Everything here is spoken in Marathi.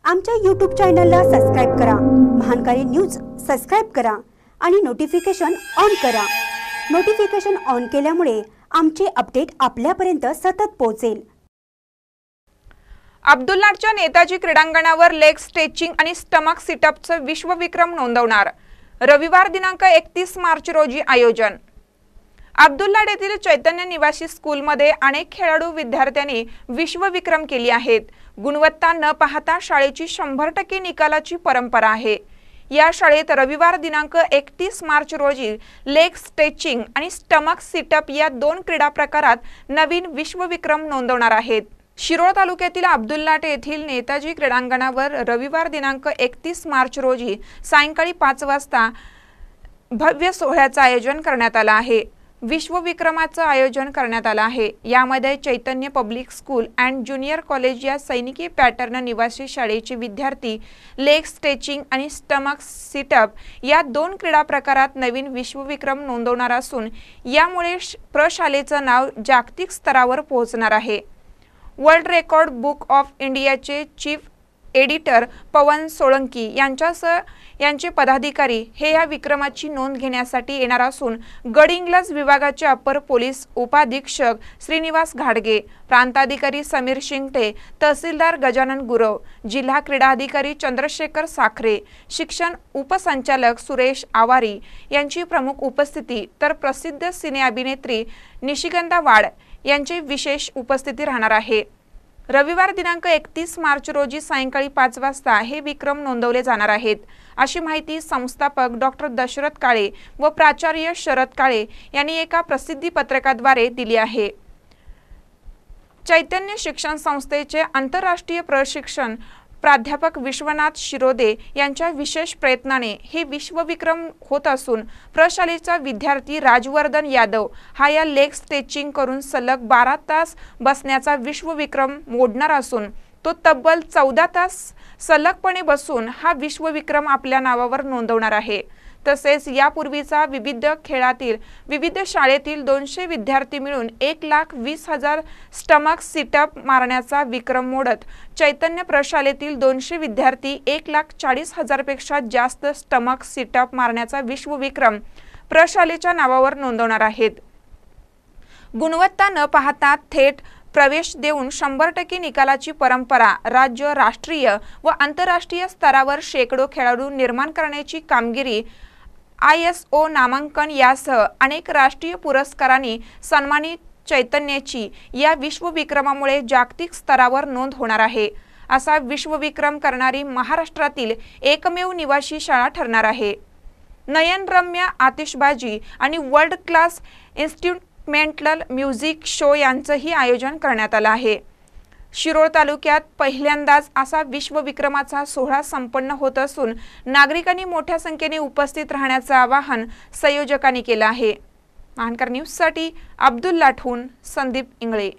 आमच्या YouTube चॅनलला सबस्क्राइब करा। महानकारी न्यूज सबस्क्राइब करा आणि नोटिफिकेशन ऑन करा। नोटिफिकेशन ऑन केल्यामुळे आमचे अपडेट आपल्यापर्यंत सतत पोहोचेल। अब्दुल्लाटच्या नेताजी क्रीडांगणावर लेग स्ट्रेचिंग आणि स्टमक सिटअपचं विश्वविक्रम नोंदवणार। रविवार दिनांक 31 मार्च रोजी आयोजन। अब्दुल्लाट येथील चैतन्य निवासी स्कूलमध्ये अनेक खेळाडू विद्यार्थ्यांनी विश्वविक्रम केली आहेत। गुणवत्ता न पाहता शाळेची 100% निकालाची परंपरा आहे। या शाळेत रविवार दिनांक 31 मार्च रोजी लेग स्ट्रेचिंग आणि स्टमक सिटअप या दोन क्रीडा प्रकारात नवीन विश्वविक्रम नोंदवणार आहेत। शिरोळ तालुक्यातील अब्दुल्लाट येथील नेताजी क्रीडांगणावर रविवार दिनांक 31 मार्च रोजी सायंकाळी 5 वाजता भव्य सोहळ्याचं आयोजन करण्यात आलं आहे। विश्वविक्रमाचं आयोजन करण्यात आलं आहे। यामध्ये Chaitanya public school and junior college या सैनिकी पॅटर्न निवासी शाळेचे विद्यार्थी लेग स्ट्रेचिंग आणि स्टमक सिटअप या दोन क्रीडा प्रकारात नवीन विश्वविक्रम नोंदवणार असून यामुळे प्रशालेचं नाव जागतिक स्तरावर पोहोचणार आहे। वर्ल्ड रेकॉर्ड बुक ऑफ इंडियाचे चीफ एडिटर पवन सोळंकी यांचे पदाधिकारी हे या विक्रमाची नोंद घेण्यासाठी येणार असून गडहिंग्लज विभागाचे अपर पोलीस उपाधीक्षक श्रीनिवास घाडगे, प्रांताधिकारी समीर शिंगटे, तहसीलदार गजानन गुरव, जिल्हा क्रीडा अधिकारी चंद्रशेखर साखरे, शिक्षण उपसंचालक सुरेश आवारी यांची प्रमुख उपस्थिती तर प्रसिद्ध सिने अभिनेत्री निशिगंधा वाड यांची विशेष उपस्थिती राहणार आहे। रविवार दिनांक 31 मार्च रोजी सायंकाळी 5 वाजता हे विक्रम नोंदवले जाणार आहेत, अशी माहिती संस्थापक डॉक्टर दशरथ काळे व प्राचार्य शरद काळे यांनी एका प्रसिद्धी पत्रकाद्वारे दिली आहे। चैतन्य शिक्षण संस्थेचे आंतरराष्ट्रीय प्रशिक्षण प्राध्यापक विश्वनाथ शिरोदे यांच्या विशेष प्रयत्नाने हे विश्वविक्रम होत असून प्रशालेचा विद्यार्थी राजवर्धन यादव हा या लेग स्ट्रेचिंग करून सलग 12 तास बसण्याचा विश्वविक्रम मोडणार असून तो तब्बल 14 तास सलगपणे बसून हा विश्वविक्रम आपल्या नावावर नोंदवणार आहे। तसेच यापूर्वीचा विविध शाळेतील 200 विद्यार्थी मिळून 1,20,000 स्टमक सिटअप मारण्याचा विक्रम मोडत चैतन्य प्रशालेतील 200 विद्यार्थी 1,40,000 पेक्षा जास्त स्टमक सिटअप मारण्याचा विश्वविक्रम प्रशालेच्या नावावर नोंदवणार आहेत। गुणवत्ता न पाहता थेट प्रवेश देऊन 100% निकालाची परंपरा राज्य, राष्ट्रीय व आंतरराष्ट्रीय स्तरावर शेकडो खेळाडू निर्माण करण्याची कामगिरी ISO नामांकन यासह अनेक राष्ट्रीय पुरस्कारांनी सन्मानित चैतन्याची या विश्वविक्रमामुळे जागतिक स्तरावर नोंद होणार आहे। असा विश्वविक्रम करणारी महाराष्ट्रातील एकमेव निवासी शाळा ठरणार आहे। नयनरम्य आतिषबाजी आणि world class instrumental music show यांचंही आयोजन करण्यात आलं आहे। शिरोळ तालुक्यात पहिल्यांदाच असा विश्वविक्रमाचा सोहळा संपन्न होत असून नागरिकांनी मोठ्या संख्येने उपस्थित राहण्याचं आवाहन संयोजकांनी केलं आहे। महानकर न्यूजसाठी अब्दुल्लाटहून संदीप इंगळे।